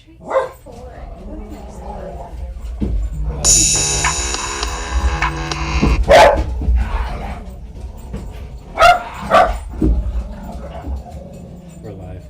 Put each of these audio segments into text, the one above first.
We're live.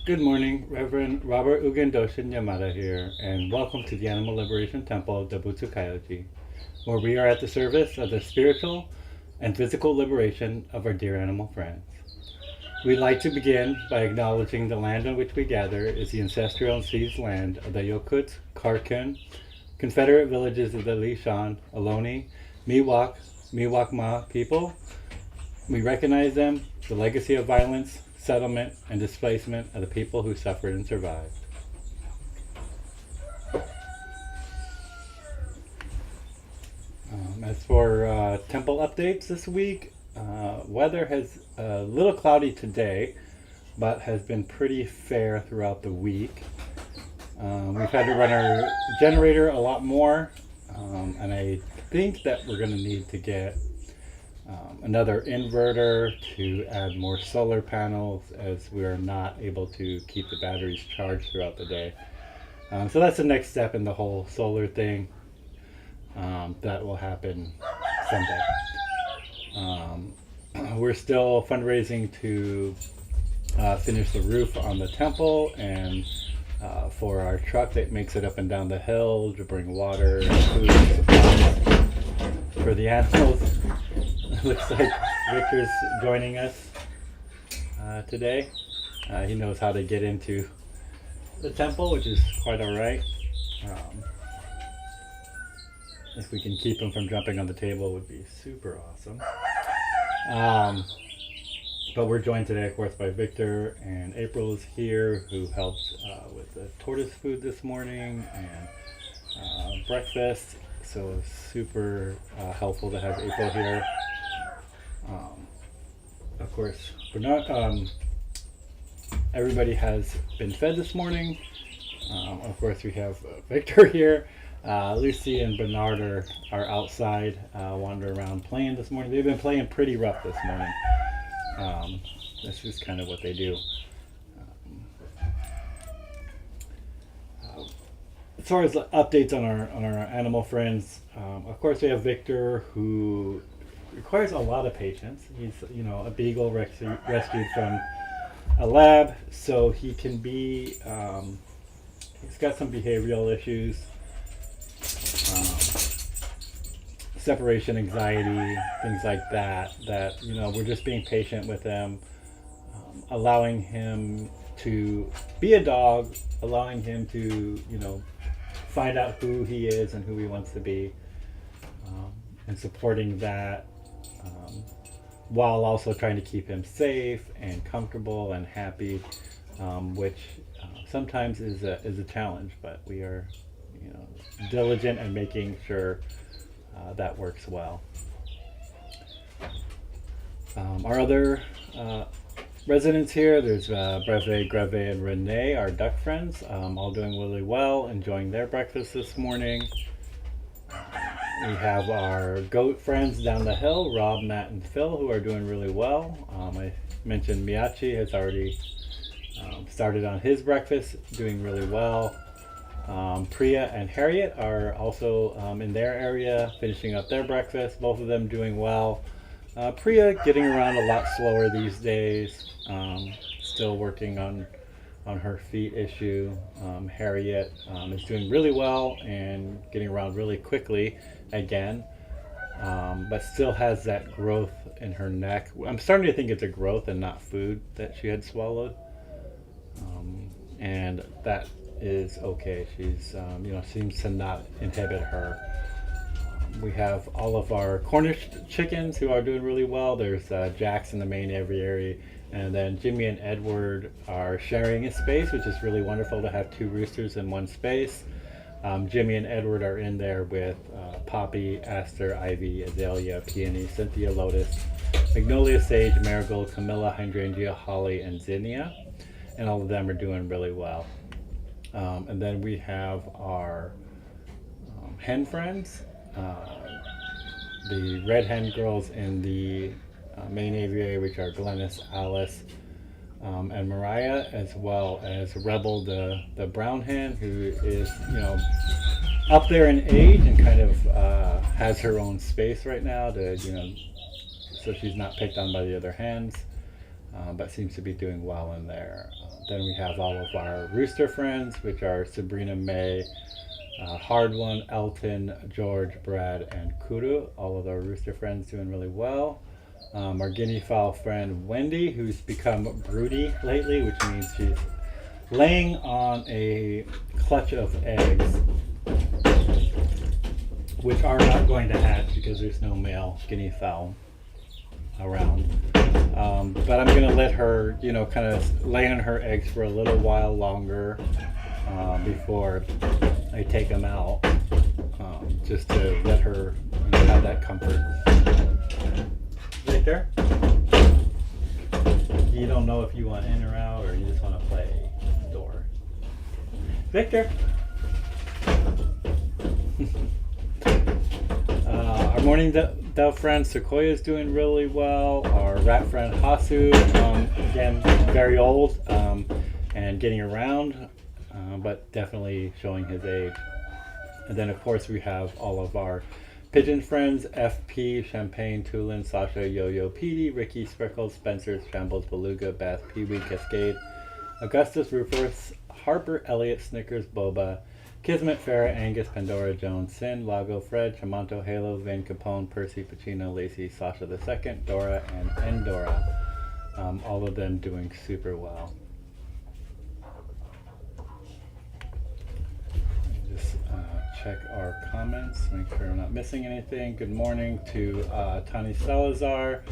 Good morning, Reverend Robert Ugendoshin Yamada here, and welcome to the Animal Liberation Temple of Dobutsu Kyoji, where we are at the service of the spiritual and physical liberation of our dear animal friends. We'd like to begin by acknowledging the land on which we gather is the ancestral and seized land of the Yokut, Karkun, Confederate villages of the Lishan, Ohlone, Miwok, Miwokma people. We recognize them, the legacy of violence, settlement, and displacement of the people who suffered and survived. As for temple updates this week, Weather has a little cloudy today, but has been pretty fair throughout the week. We've had to run our generator a lot more, and I think that we're going to need to get another inverter to add more solar panels, as we are not able to keep the batteries charged throughout the day. So that's the next step in the whole solar thing. That will happen Sunday. We're still fundraising to finish the roof on the temple, and for our truck that makes it up and down the hill to bring water and food supplies for the animals. Looks like Victor's joining us today. He knows how to get into the temple, which is quite alright. If we can keep him from jumping on the table, would be super awesome. But we're joined today, of course, by Victor, and April is here, who helped with the tortoise food this morning and breakfast. So it's super helpful to have April here. Of course, everybody has been fed this morning. Of course, we have Victor here. Lucy and Bernard are outside, wandering around playing this morning. They've been playing pretty rough this morning. That's just kind of what they do. As far as updates on our animal friends, of course we have Victor, who requires a lot of patience. He's a beagle rescued from a lab, so he can be he's got some behavioral issues, separation anxiety, things like that we're just being patient with him, allowing him to be a dog, allowing him to find out who he is and who he wants to be, and supporting that, while also trying to keep him safe and comfortable and happy, which sometimes is a challenge, but we are diligent and making sure that works well. Our other residents here, there's Breve, Greve, and Renee, our duck friends, all doing really well, enjoying their breakfast this morning. We have our goat friends down the hill, Rob, Matt, and Phil, who are doing really well. I mentioned Miyachi has already started on his breakfast, doing really well. Priya and Harriet are also in their area, finishing up their breakfast, both of them doing well. Priya getting around a lot slower these days, still working on her feet issue. Harriet is doing really well and getting around really quickly again, but still has that growth in her neck. I'm starting to think it's a growth and not food that she had swallowed, and that is okay. She's seems to not inhibit her. We have all of our Cornish chickens who are doing really well. There's Jax in the main aviary, and then Jimmy and Edward are sharing a space, which is really wonderful to have two roosters in one space. Jimmy and Edward are in there with Poppy, Aster, Ivy, Azalea, Peony, Cynthia, Lotus, Magnolia, Sage, Marigold, Camilla, Hydrangea, Holly, and Zinnia, and all of them are doing really well. And then we have our hen friends, the red hen girls in the main aviary, which are Glennis, Alice, and Mariah, as well as Rebel, the brown hen, who is up there in age and kind of has her own space right now to so she's not picked on by the other hens, but seems to be doing well in there. Then we have all of our rooster friends, which are Sabrina, May, Hard One, Elton, George, Brad, and Kuru. All of our rooster friends doing really well. Our guinea fowl friend Wendy, who's become broody lately, which means she's laying on a clutch of eggs, which are not going to hatch because there's no male guinea fowl around. But I'm going to let her, kind of lay on her eggs for a little while longer before I take them out, just to let her have that comfort. Vic, Victor? You don't know if you want in or out, or you just want to play door. Victor? Our morning dove friend Sequoia is doing really well. Our rat friend Hasu, again, very old and getting around, but definitely showing his age. And then, of course, we have all of our pigeon friends: FP, Champagne, Tulin, Sasha, Yo-Yo, Petey, Ricky, Sprickles, Spencer, Shambles, Beluga, Bath, Pee-wee, Cascade, Augustus, Rufus, Harper, Elliot, Snickers, Boba, Kismet, Farah, Angus, Pandora, Jones, Sin, Lago, Fred, Chamanto, Halo, Van Capone, Percy, Pacino, Lacey, Sasha II, Dora, and Endora. All of them doing super well. Just check our comments, make sure we're not missing anything. Good morning to Tani Salazar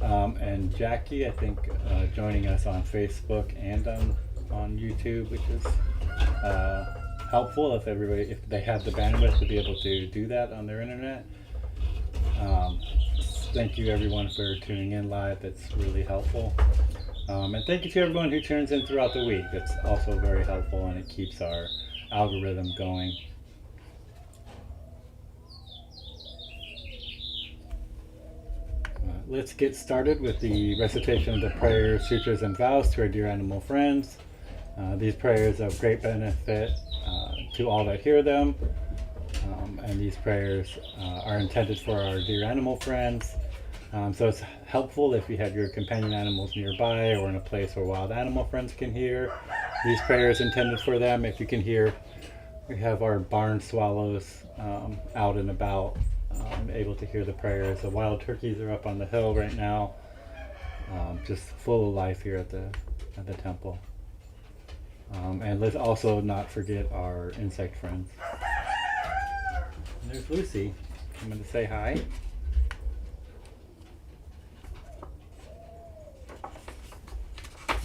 and Jackie, I think, joining us on Facebook and on YouTube, which is helpful if they have the bandwidth to be able to do that on their internet. Thank you everyone for tuning in live. That's really helpful. And thank you to everyone who tunes in throughout the week. That's also very helpful, and it keeps our algorithm going. Let's get started with the recitation of the prayers, sutras, and vows to our dear animal friends. These prayers are of great benefit to all that hear them, and these prayers are intended for our dear animal friends. So it's helpful if you have your companion animals nearby or in a place where wild animal friends can hear. These prayers intended for them. If you can hear, we have our barn swallows out and about, able to hear the prayers. The wild turkeys are up on the hill right now, just full of life here at the temple. And let's also not forget our insect friends. And there's Lucy. I'm going to say hi.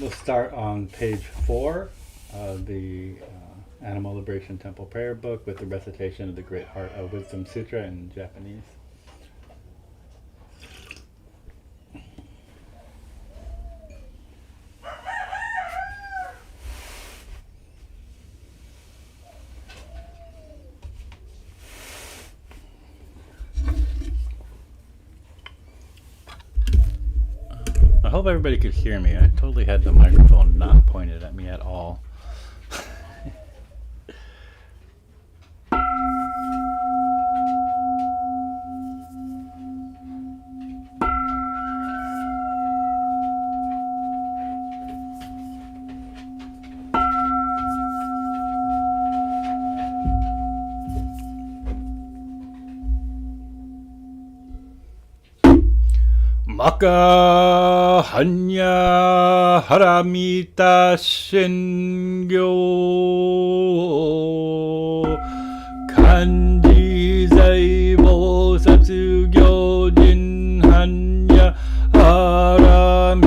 We'll start on page 4 of the Animal Liberation Temple Prayer Book with the recitation of the Great Heart of Wisdom Sutra in Japanese. I hope everybody could hear me. I totally had the microphone not pointed at me at all. Maka hanya haramita shengyo kanji zai bosatsu gyojin hanya haramita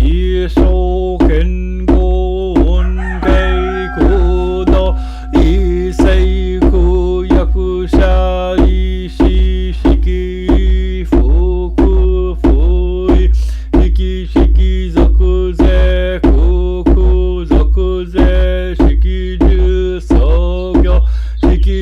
jisho kengo onkai kodo isei kuyakusha ishi shiki shiki zokuze kuku zokuze shiki ju sogyo shiki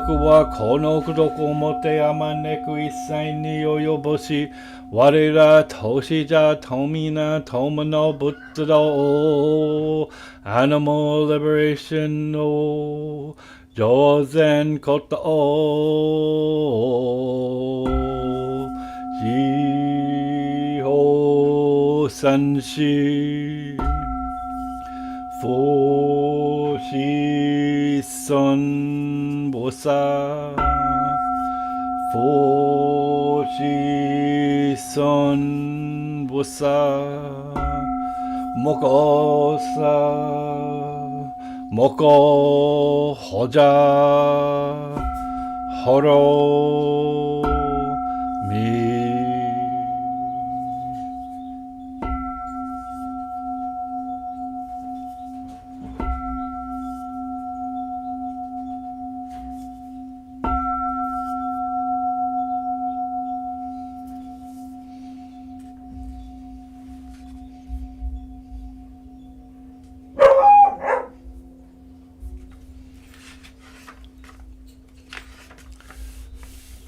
くはこの苦毒をもってあまねく一切に及ぼし、我ら投資者と皆友の仏道、Animal Liberation の上善ことを自法三世佛子孙菩薩佛子孫菩薩摩訶薩摩訶訶迦ホロミ。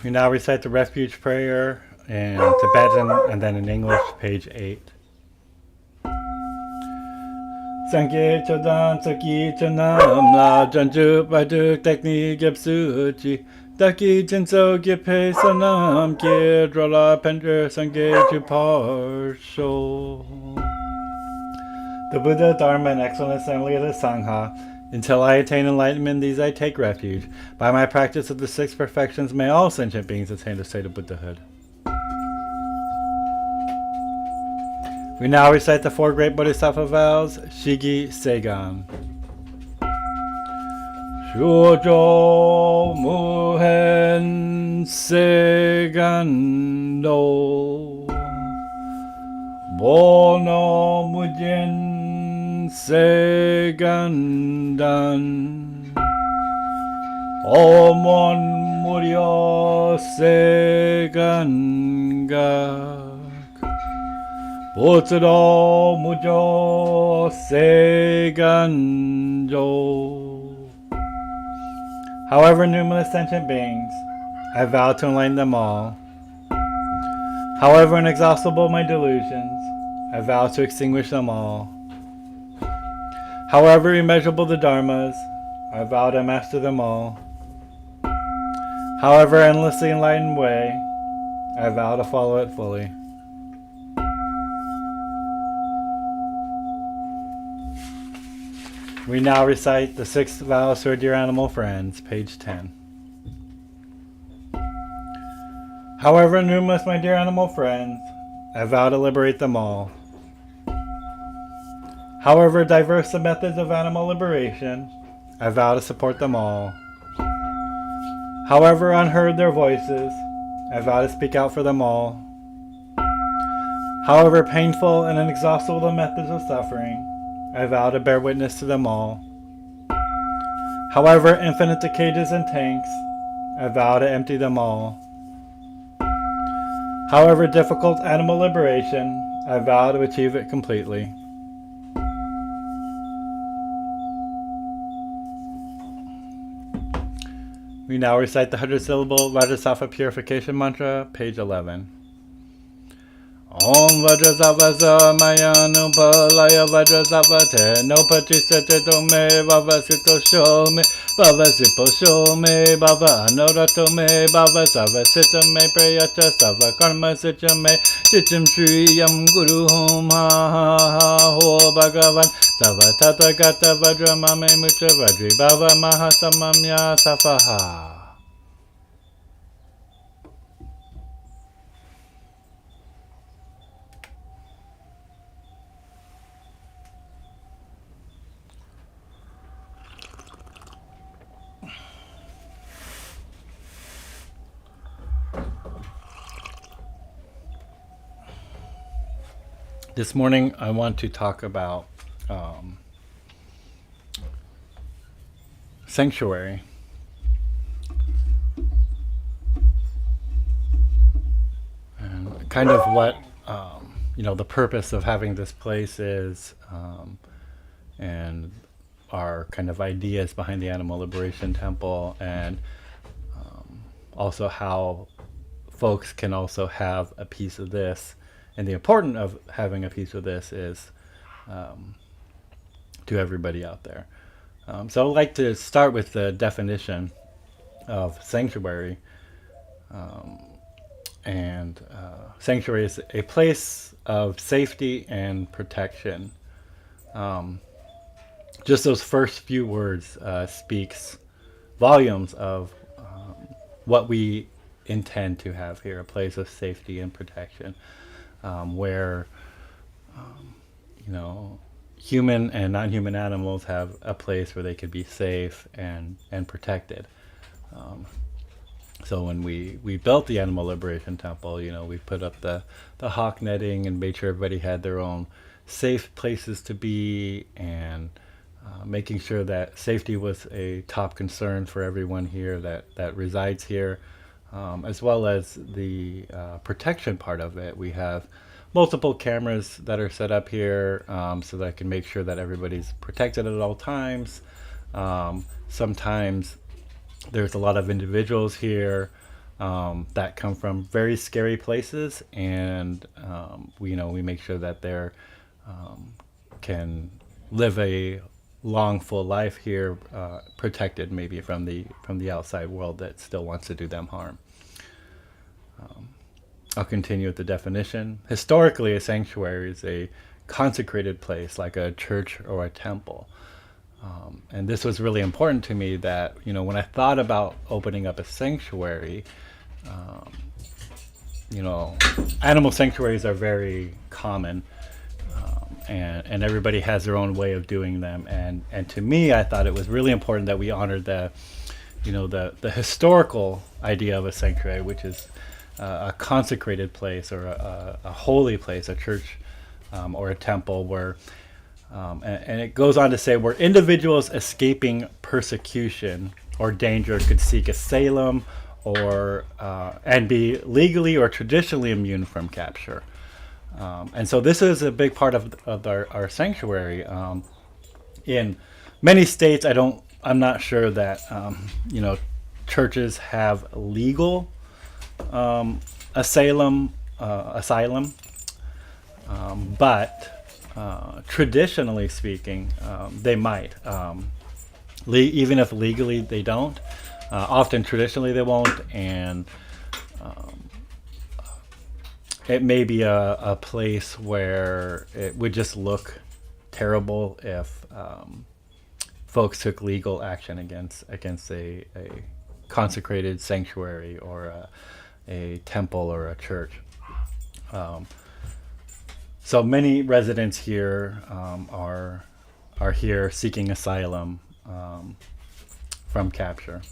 We now recite the refuge prayer in Tibetan and then in English, page 8. Sangye chodan saki chanam la janju badu tekni gyapsuchi daki jinso gyepe sanam kye drola pendra sangye juparsho. The Buddha, Dharma, and excellent assembly of the Sangha. Until I attain enlightenment, these I take refuge. By my practice of the six perfections, may all sentient beings attain the state of Buddhahood. We now recite the four great Bodhisattva vows, Shigi Seigan. Shujo Muhen Seigan no Bono Mujin Segandan Omon Muryo Segangak Butsudo Mujo Seganjo. However numerous sentient beings, I vow to enlighten them all. However inexhaustible my delusions, I vow to extinguish them all. However immeasurable the dharmas, I vow to master them all. However endlessly enlightened way, I vow to follow it fully. We now recite the six vows to our dear animal friends, page 10. However numerous my dear animal friends, I vow to liberate them all. However diverse the methods of animal liberation, I vow to support them all. However unheard their voices, I vow to speak out for them all. However painful and inexhaustible the methods of suffering, I vow to bear witness to them all. However infinite the cages and tanks, I vow to empty them all. However difficult animal liberation, I vow to achieve it completely. We now recite the 100-syllable Vajrasattva purification mantra, page 11. Om Vajrasattva Mayanu Palaya Vajrasattva Te No Patisate Tome Bhava Sito Shome Bhava Sipo Shome Bhava Anorato Me Bhava Sava Sita Me Prayacha Sava Karma Sitya Me Chichim Shriyam Guru Hom Ha Ha Ha Ho Bhagavan Sava Tata Gata Vajra Mame Mucha Vajri Bhava Mahasamamya Safaha. This morning I want to talk about sanctuary. And kind of what the purpose of having this place is, and our kind of ideas behind the Animal Liberation Temple, and also how folks can also have a piece of this. And the importance of having a piece of this is to everybody out there. So I'd like to start with the definition of sanctuary. And sanctuary is a place of safety and protection. Just those first few words speaks volumes of what we intend to have here, a place of safety and protection, where you know, human and non-human animals have a place where they could be safe and protected. So when we built the Animal Liberation Temple, you know, we put up the hawk netting and made sure everybody had their own safe places to be, and making sure that safety was a top concern for everyone here that resides here, as well as the protection part of it. We have multiple cameras that are set up here, so that I can make sure that everybody's protected at all times. Sometimes there's a lot of individuals here that come from very scary places, and we make sure that they're can live a long, full life here, protected maybe from the outside world that still wants to do them harm. I'll continue with the definition. Historically, a sanctuary is a consecrated place like a church or a temple. And this was really important to me, that, you know, when I thought about opening up a sanctuary, you know, animal sanctuaries are very common, and everybody has their own way of doing them. And to me, I thought it was really important that we honored the historical idea of a sanctuary, which is a consecrated place, or a holy place, a church or a temple, where and it goes on to say, where individuals escaping persecution or danger could seek asylum, or and be legally or traditionally immune from capture. And so this is a big part of our sanctuary. In many states, I'm not sure that churches have legal asylum, but traditionally speaking, they might. Even if legally they don't, often traditionally they won't, and it may be a place where it would just look terrible if folks took legal action against a consecrated sanctuary, or a temple, or a church. So many residents here are here seeking asylum from capture.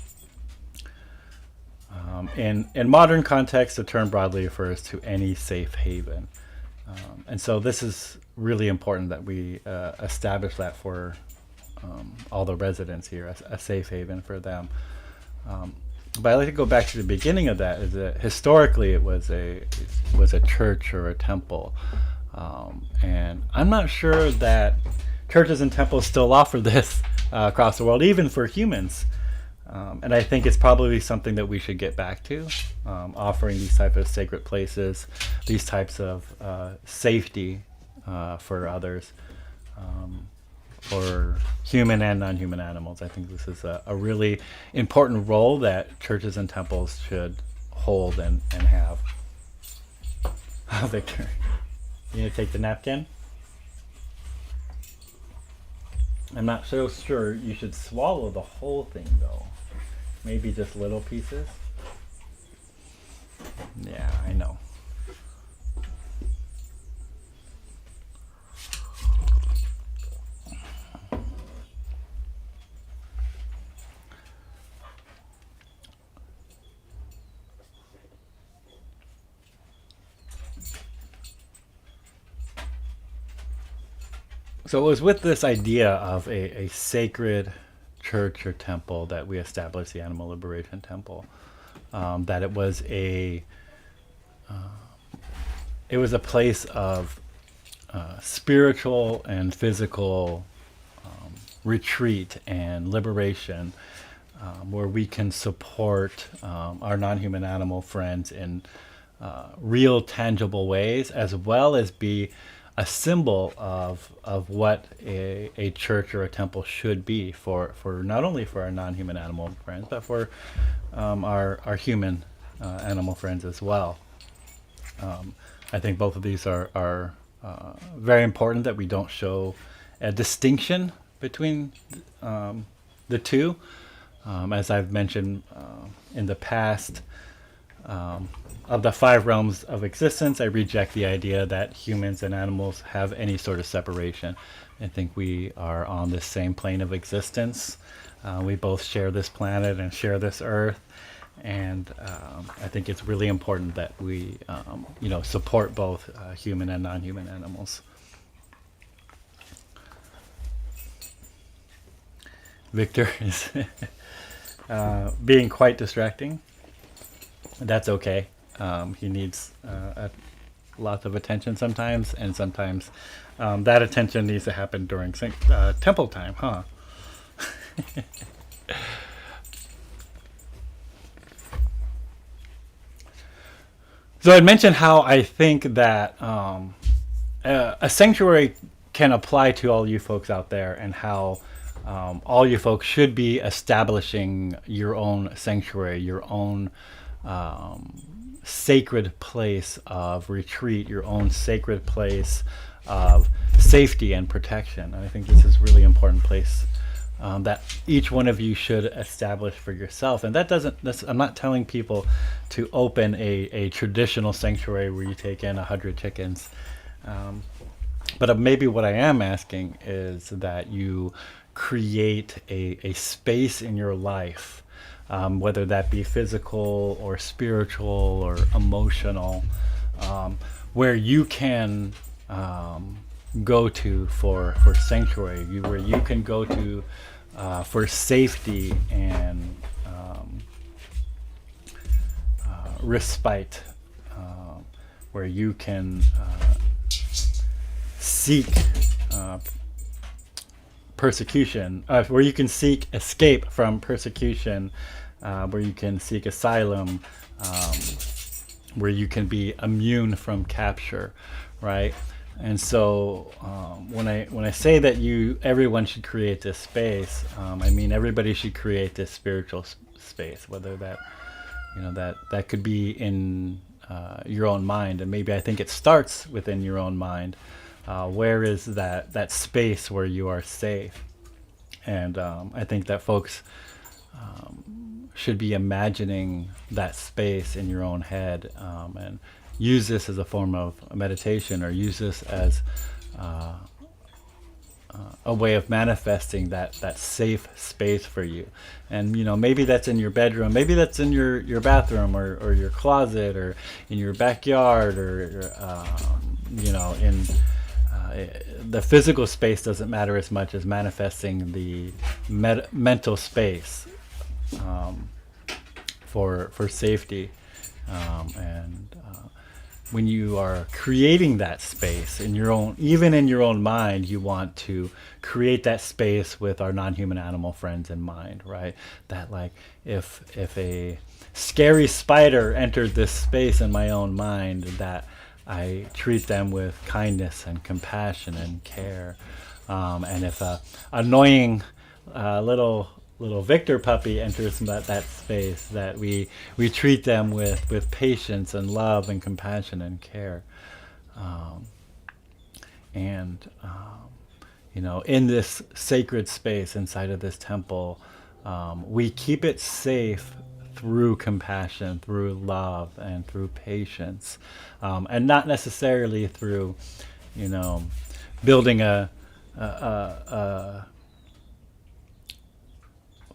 In modern context, the term broadly refers to any safe haven. And so this is really important that we establish that for all the residents here, a safe haven for them. But I'd like to go back to the beginning of that, is that historically it was a church or a temple. And I'm not sure that churches and temples still offer this across the world, even for humans. And I think it's probably something that we should get back to, offering these types of sacred places, these types of safety for others, for human and non-human animals. I think this is a really important role that churches and temples should hold and have. Oh, Victor, you gonna take the napkin? I'm not so sure you should swallow the whole thing, though. Maybe just little pieces. Yeah, I know. So it was with this idea of a sacred church or temple that we established the Animal Liberation Temple. That it was a place of spiritual and physical retreat and liberation, where we can support our non-human animal friends in real, tangible ways, as well as be a symbol of what a church or a temple should be for not only for our non-human animal friends, but for our human animal friends as well. I think both of these are very important, that we don't show a distinction between the two. As I've mentioned in the past, of the five realms of existence, I reject the idea that humans and animals have any sort of separation. I think we are on the same plane of existence. We both share this planet and share this earth. And I think it's really important that we, support both human and non-human animals. Victor is being quite distracting. That's okay. He needs lots of attention sometimes, and sometimes that attention needs to happen during temple time, huh? So I mentioned how I think that a sanctuary can apply to all you folks out there, and how all you folks should be establishing your own sanctuary, your own sacred place of retreat, your own sacred place of safety and protection. And I think this is a really important place that each one of you should establish for yourself. And that doesn't, I'm not telling people to open a traditional sanctuary where you take in 100 chickens. But maybe what I am asking is that you create a space in your life, whether that be physical or spiritual or emotional, where you can go to for sanctuary, where you can go to for safety and respite, where you can seek persecution, where you can seek escape from persecution, where you can seek asylum, where you can be immune from capture, right? And so when I say that everyone should create this space, I mean everybody should create this spiritual space, whether that that could be in your own mind, and maybe I think it starts within your own mind. Where is that space where you are safe? And I think that folks should be imagining that space in your own head, and use this as a form of meditation, or use this as a way of manifesting that safe space for you. And maybe that's in your bedroom, maybe that's in your bathroom, or your closet, or in your backyard, or in the physical space doesn't matter as much as manifesting the mental space for safety. And when you are creating that space even in your own mind, you want to create that space with our non-human animal friends in mind, right? That, like, if a scary spider entered this space in my own mind, that I treat them with kindness and compassion and care. And if a annoying little Victor puppy enters that space, that we treat them with patience and love and compassion and care. In this sacred space inside of this temple, we keep it safe through compassion, through love, and through patience, and not necessarily through, building a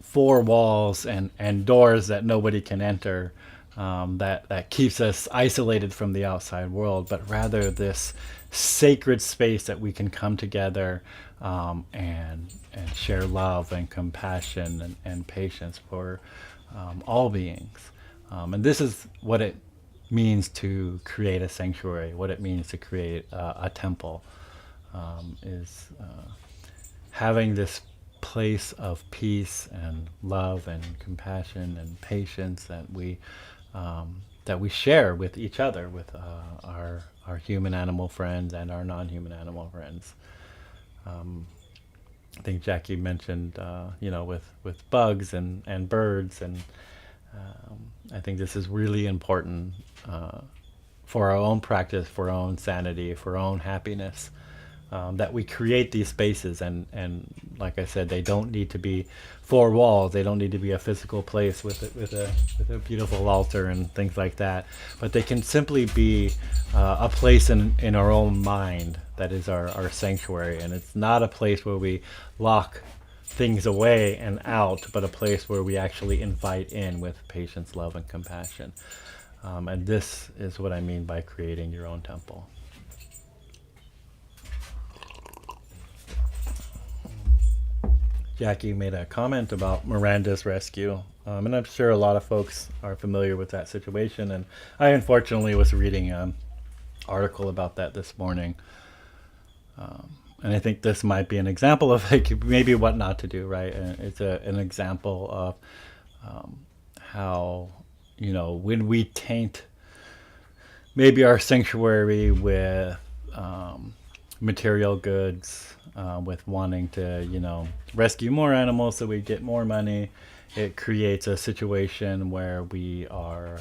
four walls and doors that nobody can enter, that keeps us isolated from the outside world, but rather this sacred space that we can come together and share love and compassion and patience for all beings. And this is what it means to create a sanctuary, what it means to create a temple, is having this place of peace and love and compassion and patience that we share with each other, with our human animal friends and our non-human animal friends. I think Jackie mentioned, with bugs and birds, and I think this is really important for our own practice, for our own sanity, for our own happiness, that we create these spaces. And like I said, they don't need to be four walls. They don't need to be a physical place with a beautiful altar and things like that. But they can simply be a place in our own mind that is our sanctuary. And it's not a place where we lock things away and out, but a place where we actually invite in with patience, love, and compassion. And this is what I mean by creating your own temple. Jackie made a comment about Miranda's rescue, and I'm sure a lot of folks are familiar with that situation. And I unfortunately was reading an article about that this morning, and I think this might be an example of like maybe what not to do. Right? And it's an example of how when we taint maybe our sanctuary with material goods, with wanting to, rescue more animals so we get more money, it creates a situation where we are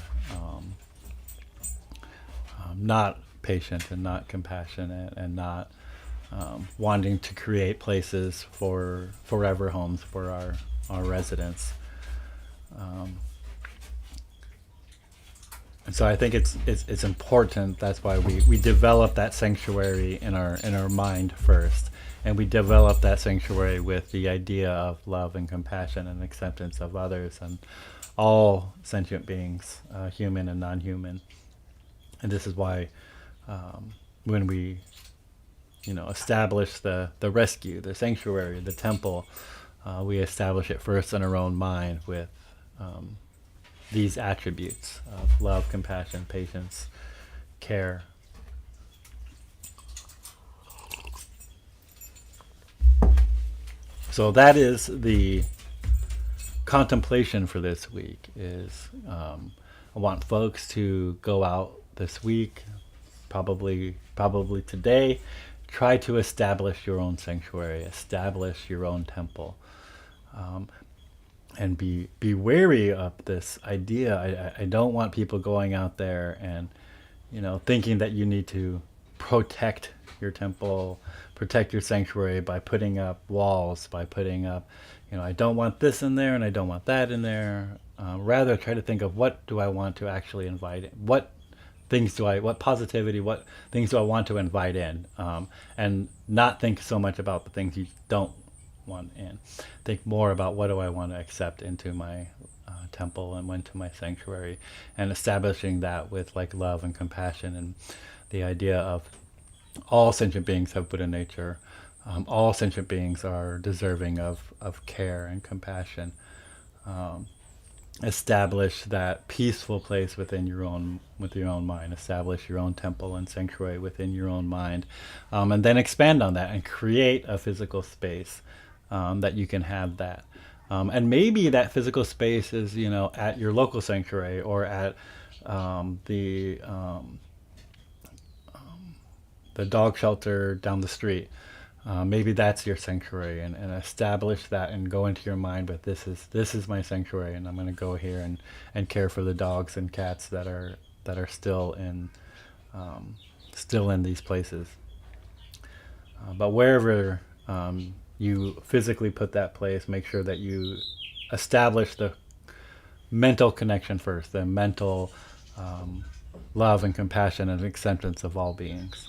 not patient and not compassionate and not wanting to create places for forever homes for our residents. And so I think it's important. That's why we develop that sanctuary in our mind first, and we develop that sanctuary with the idea of love and compassion and acceptance of others and all sentient beings, human and non-human. And this is why when we establish the rescue, the sanctuary, the temple, we establish it first in our own mind with these attributes of love, compassion, patience, care. So that is the contemplation for this week. Is I want folks to go out this week, probably today, try to establish your own sanctuary, establish your own temple. And be wary of this idea. I don't want people going out there and thinking that you need to protect your temple, protect your sanctuary by putting up walls, by putting up, I don't want this in there and I don't want that in there. Rather, try to think of what do I want to actually invite in? What positivity, what things do I want to invite in? And not think so much about the things you don't want in. Think more about what do I want to accept into my temple and into my sanctuary, and establishing that with like love and compassion and the idea of all sentient beings have Buddha nature. All sentient beings are deserving of care and compassion. Establish that peaceful place within your own mind. Establish your own temple and sanctuary within your own mind, and then expand on that and create a physical space that you can have that. And maybe that physical space is, at your local sanctuary or at the dog shelter down the street. Maybe that's your sanctuary, and establish that and go into your mind with this is my sanctuary, and I'm going to go here and care for the dogs and cats that are still in these places. But wherever you physically put that place, make sure that you establish the mental connection first, the mental love and compassion and acceptance of all beings.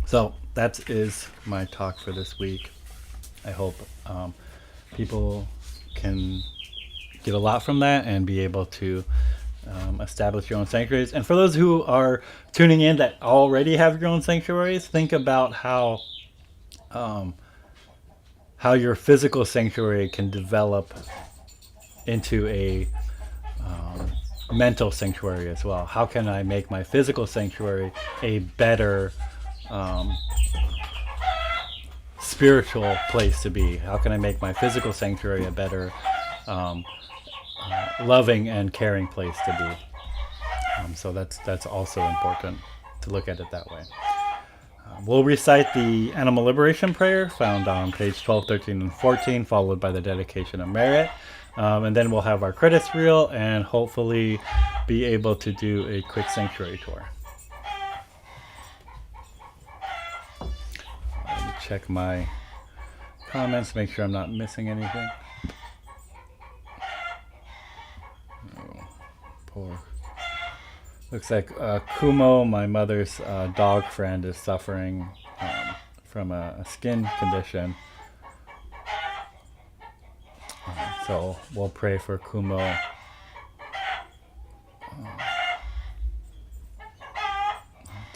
So that is my talk for this week. I hope people can get a lot from that and be able to establish your own sanctuaries. And for those who are tuning in that already have your own sanctuaries, think about how your physical sanctuary can develop into a mental sanctuary as well. How can I make my physical sanctuary a better spiritual place to be? How can I make my physical sanctuary a better loving and caring place to be? So that's also important to look at it that way. We'll recite the Animal Liberation Prayer found on page 12, 13, and 14, followed by the dedication of merit. And then we'll have our credits reel and hopefully be able to do a quick sanctuary tour. Let me check my comments, make sure I'm not missing anything. Oh, poor. Looks like Kumo, my mother's dog friend, is suffering from a skin condition. So we'll pray for Kumo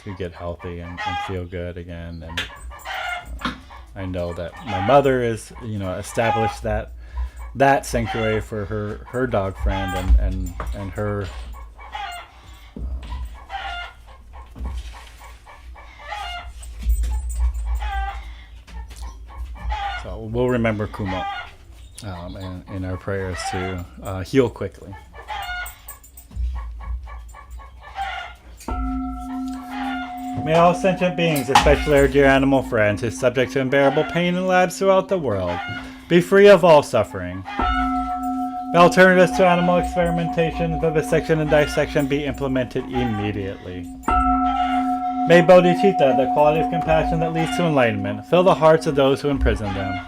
to get healthy and feel good again. And I know that my mother is, established that sanctuary for her dog friend and her. So we'll remember Kumo in our prayers to heal quickly. May all sentient beings, especially our dear animal friends who are subject to unbearable pain in labs throughout the world, be free of all suffering. May alternatives to animal experimentation, vivisection, and dissection be implemented immediately. May bodhicitta, the quality of compassion that leads to enlightenment, fill the hearts of those who imprison them.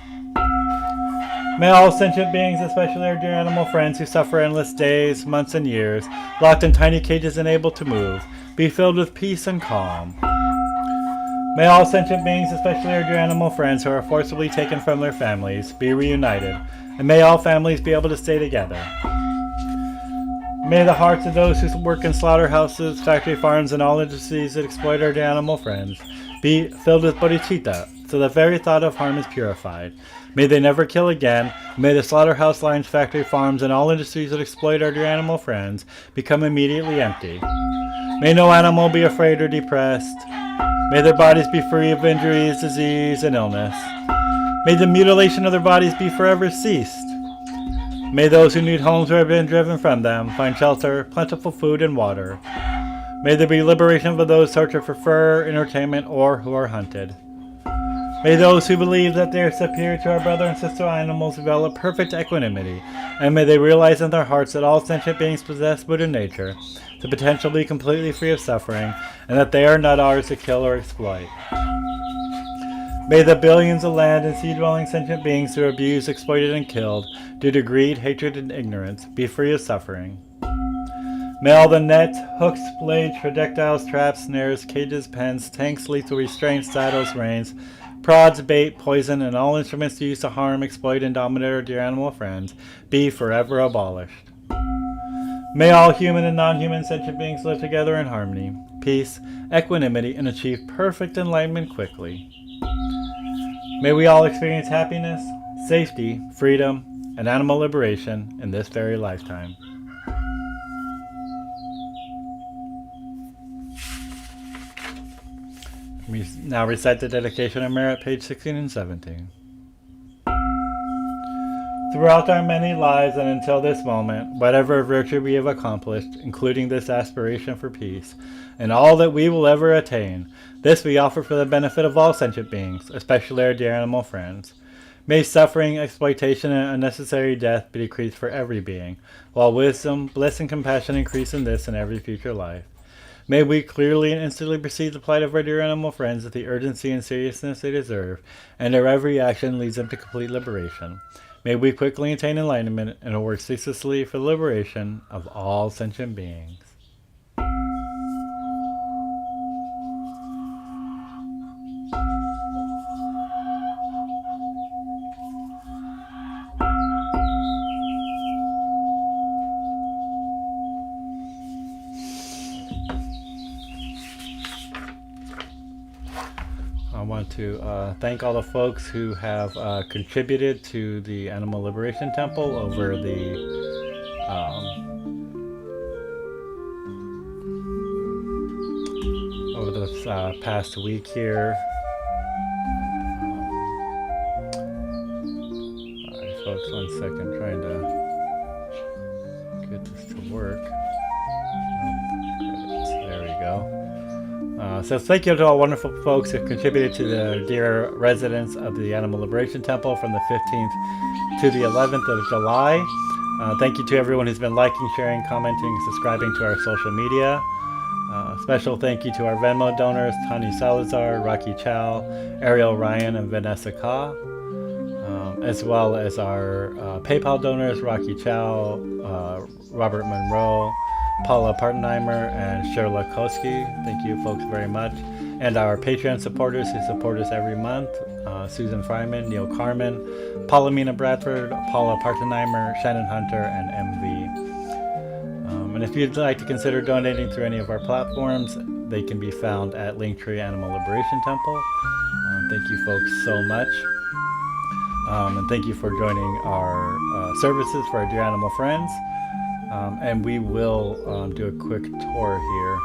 May all sentient beings, especially our dear animal friends who suffer endless days, months, and years, locked in tiny cages unable to move, be filled with peace and calm. May all sentient beings, especially our dear animal friends who are forcibly taken from their families, be reunited, and may all families be able to stay together. May the hearts of those who work in slaughterhouses, factory farms, and all industries that exploit our dear animal friends be filled with bodhicitta, so the very thought of harm is purified. May they never kill again. May the slaughterhouse lines, factory farms, and all industries that exploit our dear animal friends become immediately empty. May no animal be afraid or depressed. May their bodies be free of injuries, disease, and illness. May the mutilation of their bodies be forever ceased. May those who need homes or have been driven from them find shelter, plentiful food, and water. May there be liberation for those tortured for fur, entertainment, or who are hunted. May those who believe that they are superior to our brother and sister animals develop perfect equanimity, and may they realize in their hearts that all sentient beings possess Buddha nature, the potential to be completely free of suffering, and that they are not ours to kill or exploit. May the billions of land and sea-dwelling sentient beings who are abused, exploited, and killed due to greed, hatred, and ignorance be free of suffering. May all the nets, hooks, blades, projectiles, traps, snares, cages, pens, tanks, lethal restraints, saddles, reins, prods, bait, poison, and all instruments used to harm, exploit, and dominate our dear animal friends be forever abolished. May all human and non-human sentient beings live together in harmony, peace, equanimity, and achieve perfect enlightenment quickly. May we all experience happiness, safety, freedom, and animal liberation in this very lifetime. We now recite the dedication of merit, page 16 and 17. Throughout our many lives and until this moment, whatever virtue we have accomplished, including this aspiration for peace, and all that we will ever attain, this we offer for the benefit of all sentient beings, especially our dear animal friends. May suffering, exploitation, and unnecessary death be decreased for every being, while wisdom, bliss, and compassion increase in this and every future life. May we clearly and instantly perceive the plight of our dear animal friends with the urgency and seriousness they deserve, and our every action leads them to complete liberation. May we quickly attain enlightenment and work ceaselessly for the liberation of all sentient beings. I want to thank all the folks who have contributed to the Animal Liberation Temple over the past week here. Alright, folks, 1 second, trying to get this to work. There we go. So thank you to all wonderful folks who contributed to the dear residents of the Animal Liberation Temple from the 15th to the 11th of July. Thank you to everyone who's been liking, sharing, commenting, subscribing to our social media. Special thank you to our Venmo donors, Tani Salazar, Rocky Chow, Ariel Ryan, and Vanessa Ka. As well as our PayPal donors, Rocky Chow, Robert Monroe, Paula Partenheimer, and Sherla Koski. Thank you folks very much. And our Patreon supporters who support us every month, Susan Fryman, Neil Carmen, Paulina Bradford, Paula Partenheimer, Shannon Hunter, and MV. And if you'd like to consider donating through any of our platforms, they can be found at Linktree Animal Liberation Temple. Thank you folks so much. And thank you for joining our services for our dear animal friends. And we will do a quick tour here.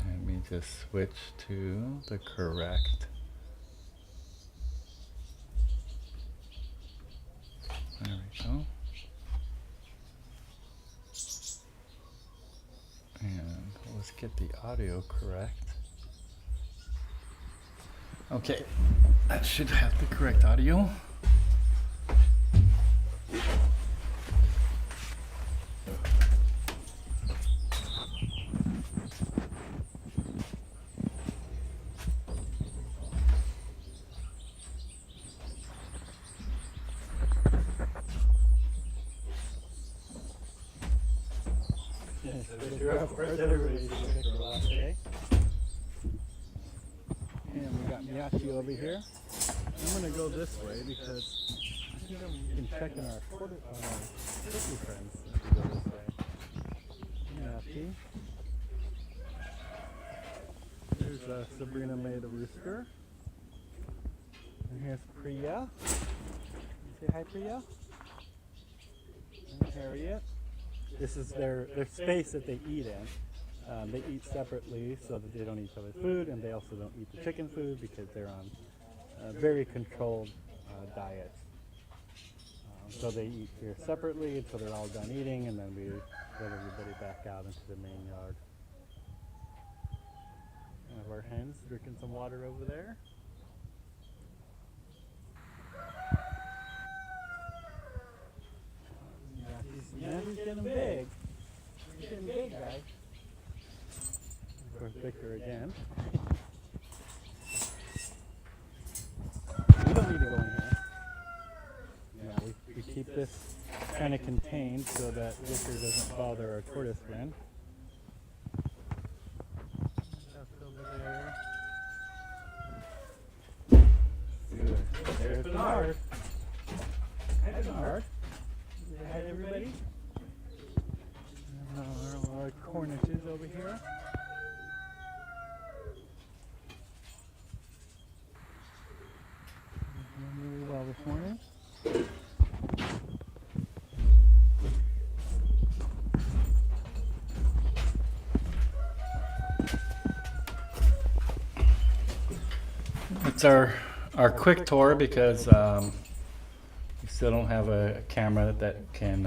Let me just switch to the correct. There we go. And let's get the audio correct. Okay, that should have the correct audio. And we got Miyachi over here. I'm gonna go this way because I think we can check in our turkey friends if we go this way. Miyachi. There's Sabrina made a rooster. And here's Priya. Say hi, Priya. And Harriet. This is their space that they eat in. They eat separately so that they don't eat each other's food, and they also don't eat the chicken food because they're on very controlled diets. So they eat here separately until they're all done eating, and then we let everybody back out into the main yard. One of our hens drinking some water over there. Yeah, he's getting big. He's getting big, guys. Of course, Victor again. We don't need to go in here. Yeah, we keep this kind of contained so that Victor doesn't bother our tortoise friend. That's over there. Good. There's Bernard. Hi, Bernard. Say hi to everybody. And our corniches over here. Doing really well this morning. It's our quick tour because we still don't have a camera that can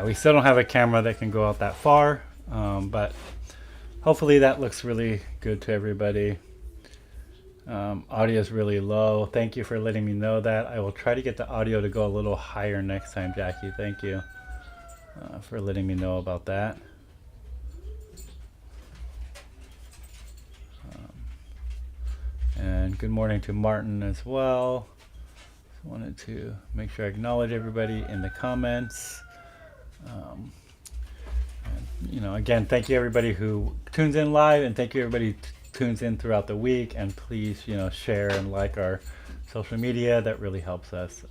we still don't have a camera that can go out that far, but hopefully that looks really good to everybody. Audio is really low. Thank you for letting me know that. I will try to get the audio to go a little higher next time, Jackie. Thank you for letting me know about that. And good morning to Martin as well. Just wanted to make sure I acknowledge everybody in the comments. And, you know, again, thank you everybody who tunes in live, and thank you everybody tunes in throughout the week, and please, you know, share and like our social media. That really helps us.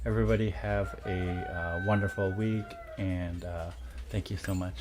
Everybody have a wonderful week, and thank you so much.